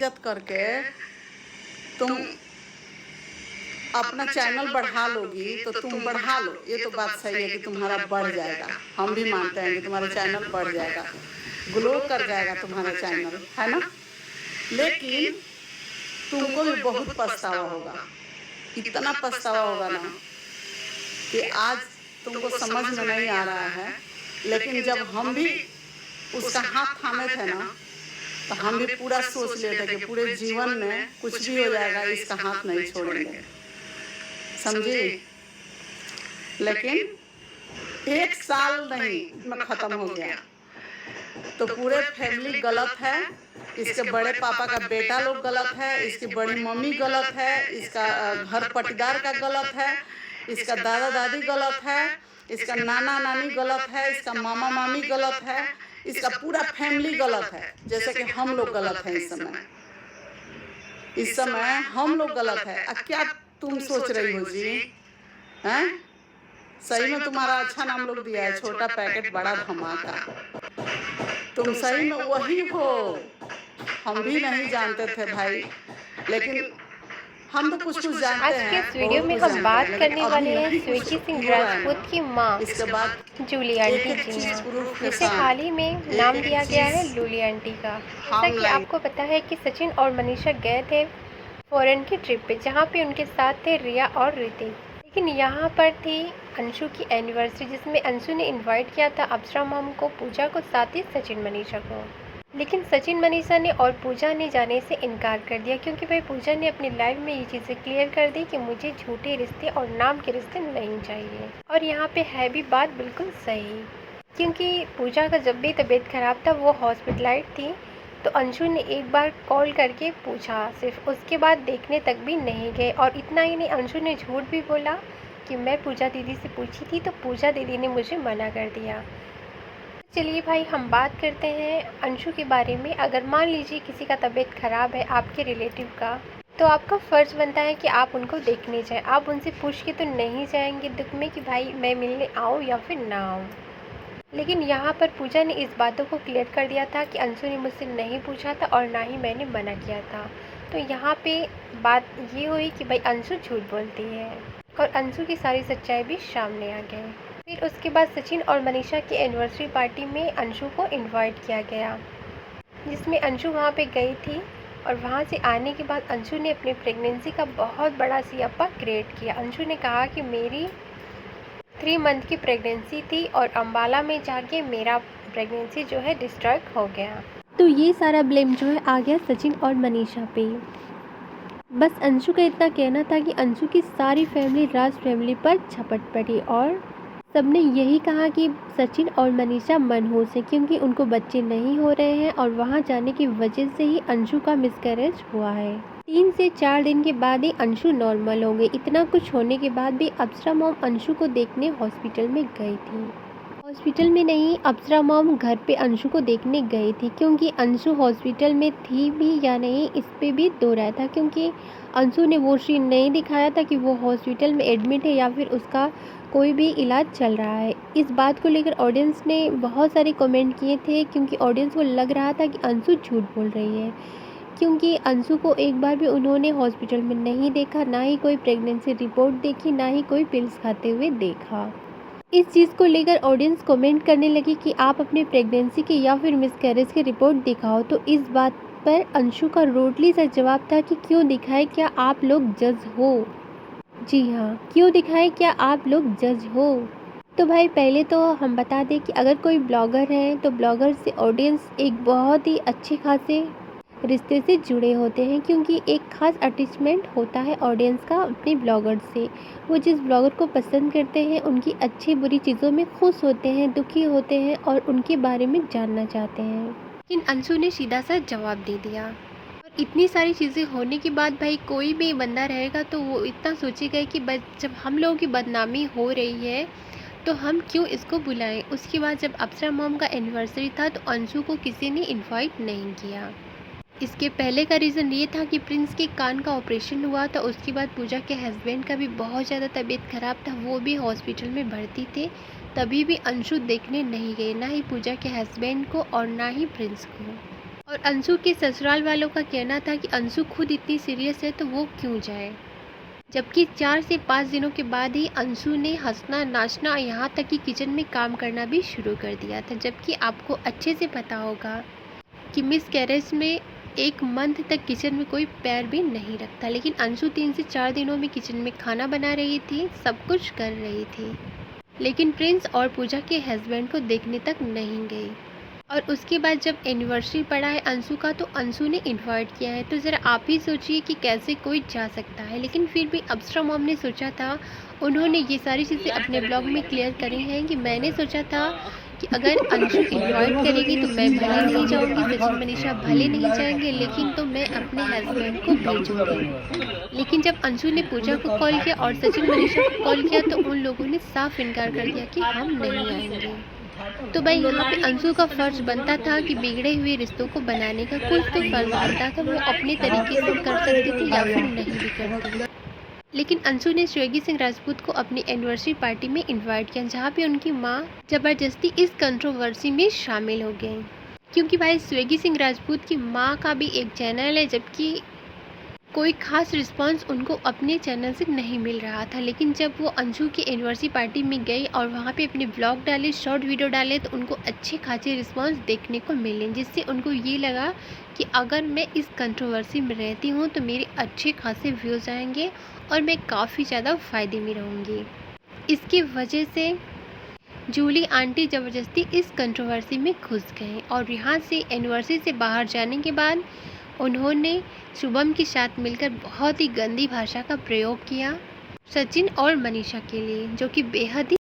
बेइज्जत करके तुम अपना चैनल बढ़ा लोगी तो तुम बढ़ा लो, ये तो बात सही है कि तुम्हारा बढ़ जाएगा, हम भी मानते हैं कि तुम्हारा चैनल बढ़ जाएगा, ग्लो कर जाएगा तुम्हारा चैनल, है ना। लेकिन तुमको भी बहुत पछतावा होगा, इतना पछतावा होगा ना कि आज तुमको समझ में नहीं आ रहा है। लेकिन जब हम भी उसका हाथ थामे थे ना, तो हम भी पूरा सोच लिए थे कि पूरे जीवन में कुछ भी हो जाएगा, इसका हाथ नहीं छोड़ेंगे, समझी। लेकिन 1 साल नहीं में खत्म हो गया, तो पूरे फैमिली गलत है। इसके बड़े पापा का बेटा लोग गलत है, इसकी बड़ी मम्मी गलत है, इसका घर पटीदार का गलत है, इसका दादा दादी गलत है, इसका नाना नानी गलत है, इसका मामा मामी गलत है, इसका पूरा फैमिली गलत है। जैसे कि हम लोग गलत हैं इस समय हम लोग गलत है। क्या तुम सोच रही हो जी, हैं? सही में तुम्हारा अच्छा नाम लोग दिया है, छोटा पैकेट बड़ा धमाका। तुम सही में वही हो, हम भी नहीं जानते थे भाई, लेकिन हम तो कुछ कुछ जानते आज हैं। के इस वीडियो में हम बात करने वाले हैं स्वीटी सिंह राजपूत की मां इसके बाद जूली आंटी जी हैं, जिसे हाल ही में नाम दिया गया है लूली आंटी का। जैसा कि आपको पता है कि सचिन और मनीषा गए थे फॉरेन की ट्रिप पे, जहाँ पे उनके साथ थे रिया और ऋतिक। लेकिन यहाँ पर थी अंशु की एनिवर्सरी, जिसमें अंशु ने इनवाइट किया था अप्सरा मॉम को, पूजा को, साथ ही सचिन मनीषा को। लेकिन सचिन मनीषा ने और पूजा ने जाने से इनकार कर दिया, क्योंकि भाई पूजा ने अपनी लाइफ में ये चीज़ें क्लियर कर दी कि मुझे झूठे रिश्ते और नाम के रिश्ते नहीं चाहिए। और यहाँ पे है भी बात बिल्कुल सही, क्योंकि पूजा का जब भी तबीयत खराब था, वो हॉस्पिटलाइज थी, तो अंशु ने एक बार कॉल करके पूछा, सिर्फ उसके बाद देखने तक भी नहीं गए। और इतना ही नहीं, अंशु ने झूठ भी बोला कि मैं पूजा दीदी से पूछी थी, तो पूजा दीदी ने मुझे मना कर दिया। चलिए भाई, हम बात करते हैं अंशु के बारे में। अगर मान लीजिए किसी का तबीयत ख़राब है आपके रिलेटिव का, तो आपका फ़र्ज़ बनता है कि आप उनको देखने जाएं। आप उनसे पूछ के तो नहीं जाएंगे दुख में कि भाई मैं मिलने आऊँ या फिर ना आऊँ। लेकिन यहाँ पर पूजा ने इस बातों को क्लियर कर दिया था कि अंशु ने मुझसे नहीं पूछा था और ना ही मैंने मना किया था। तो यहाँ पे बात ये हुई कि भाई अंशु झूठ बोलती है, और अंशु की सारी सच्चाई भी सामने आ गई। फिर उसके बाद सचिन और मनीषा की एनिवर्सरी पार्टी में अंशु को इनवाइट किया गया, जिसमें अंशु वहाँ पे गई थी। और वहाँ से आने के बाद अंशु ने अपनी प्रेगनेंसी का बहुत बड़ा सियापा क्रिएट किया। अंशु ने कहा कि मेरी 3 मंथ की प्रेगनेंसी थी और अम्बाला में जाके मेरा प्रेगनेंसी जो है डिस्ट्रॉय हो गया। तो ये सारा ब्लेम जो है आ गया सचिन और मनीषा पे। बस अंशु का इतना कहना था कि अंशु की सारी फैमिली राज फैमिली पर झपट पड़ी, और सबने यही कहा कि सचिन और मनीषा मनहूस है, क्योंकि उनको बच्चे नहीं हो रहे हैं और वहां जाने की वजह से ही अंशु का मिसकैरेज हुआ है। 3 से 4 दिन के बाद ही अंशु नॉर्मल हो गई। इतना कुछ होने के बाद भी अप्सरा मॉम अंशु को देखने हॉस्पिटल में गई थी। हॉस्पिटल में नहीं, अप्सरा मॉम घर पे अंशु को देखने गई थी, क्योंकि अंशु हॉस्पिटल में थी भी या नहीं इस पे भी दो राय था, क्योंकि अंशु ने वो सीन नहीं दिखाया था कि वो हॉस्पिटल में एडमिट है या फिर उसका कोई भी इलाज चल रहा है। इस बात को लेकर ऑडियंस ने बहुत सारे कमेंट किए थे, क्योंकि ऑडियंस को लग रहा था कि अंशु झूठ बोल रही है, क्योंकि अंशु को एक बार भी उन्होंने हॉस्पिटल में नहीं देखा, ना ही कोई प्रेगनेंसी रिपोर्ट देखी, ना ही कोई पिल्स खाते हुए देखा। इस चीज़ को लेकर ऑडियंस कमेंट करने लगी कि आप अपनी प्रेगनेंसी की या फिर मिसकैरेज की रिपोर्ट दिखाओ। तो इस बात पर अंशु का रूडली सा जवाब था कि क्यों दिखाए, क्या आप लोग जज हो? जी हाँ, क्यों दिखाए, क्या आप लोग जज हो? तो भाई पहले तो हम बता दें कि अगर कोई ब्लॉगर है तो ब्लॉगर से ऑडियंस एक बहुत ही अच्छे खासे रिश्ते से जुड़े होते हैं, क्योंकि एक ख़ास अटैचमेंट होता है ऑडियंस का अपने ब्लॉगर से। वो जिस ब्लॉगर को पसंद करते हैं उनकी अच्छी बुरी चीज़ों में खुश होते हैं, दुखी होते हैं और उनके बारे में जानना चाहते हैं। लेकिन अंशु ने सीधा सा जवाब दे दिया। और इतनी सारी चीज़ें होने के बाद भाई कोई भी बंदा रहेगा तो वो इतना सोचेगा कि जब हम लोगों की बदनामी हो रही है तो हम क्यों इसको बुलाएं। उसके बाद जब अप्सरा मॉम का एनिवर्सरी था तो अंशु को किसी ने इनवाइट नहीं किया। इसके पहले का रीज़न ये था कि प्रिंस के कान का ऑपरेशन हुआ था। उसके बाद पूजा के हस्बैंड का भी बहुत ज़्यादा तबीयत ख़राब था, वो भी हॉस्पिटल में भर्ती थे, तभी भी अंशु देखने नहीं गए, ना ही पूजा के हस्बैंड को और ना ही प्रिंस को। और अंशु के ससुराल वालों का कहना था कि अंशु खुद इतनी सीरियस है तो वो क्यों जाए, जबकि 4 से 5 दिनों के बाद ही अंशु ने हंसना, नाचना, यहाँ तक कि किचन में काम करना भी शुरू कर दिया था। जबकि आपको अच्छे से पता होगा कि मिस कैरेज में 1 मंथ तक किचन में कोई पैर भी नहीं रखता, लेकिन अंशु 3 से 4 दिनों में किचन में खाना बना रही थी, सब कुछ कर रही थी, लेकिन प्रिंस और पूजा के हस्बैंड को देखने तक नहीं गई। और उसके बाद जब एनिवर्सरी पड़ा है अंशु का, तो अंशु ने इनवाइट किया है। तो ज़रा आप ही सोचिए कि कैसे कोई जा सकता है। लेकिन फिर भी अप्सरा मॉम ने सोचा था, उन्होंने ये सारी चीज़ें अपने ब्लॉग में क्लियर करी हैं कि मैंने सोचा था कि अगर अंशु इनवाइट करेगी तो मैं भले नहीं जाऊंगी, सचिन मनीषा भले नहीं जाएंगे, लेकिन तो मैं अपने हस्बैंड को भेजूंगी। लेकिन जब अंशु ने पूजा को कॉल किया और सचिन मनीषा को कॉल किया तो उन लोगों ने साफ इनकार कर दिया कि हम नहीं आएंगे। तो भाई यहाँ पे अंशु का फर्ज बनता था कि बिगड़े हुए रिश्तों को बनाने का कुछ तो फर्ज बनता था, वो अपने तरीके से कर सकती थी या फिर नहीं भी करती। लेकिन अंशु ने स्वेगी सिंह राजपूत को अपनी एनिवर्सरी पार्टी में इनवाइट किया, जहाँ पे उनकी माँ ज़बरदस्ती इस कंट्रोवर्सी में शामिल हो गई, क्योंकि भाई स्वेगी सिंह राजपूत की माँ का भी एक चैनल है, जबकि कोई खास रिस्पांस उनको अपने चैनल से नहीं मिल रहा था। लेकिन जब वो अंशु की एनिवर्सरी पार्टी में गई और वहाँ पे अपने ब्लॉग डाले, शॉर्ट वीडियो डाले, तो उनको अच्छे खासे रिस्पांस देखने को मिले, जिससे उनको ये लगा कि अगर मैं इस कंट्रोवर्सी में रहती हूँ तो मेरे अच्छे खासे व्यूज़ आएंगे और मैं काफ़ी ज़्यादा फ़ायदे में रहूँगी। इसकी वजह से जूली आंटी ज़बरदस्ती इस कंट्रोवर्सी में घुस गए और यहाँ से एनिवर्सरी से बाहर जाने के बाद उन्होंने शुभम के साथ मिलकर बहुत ही गंदी भाषा का प्रयोग किया सचिन और मनीषा के लिए, जो कि बेहद ही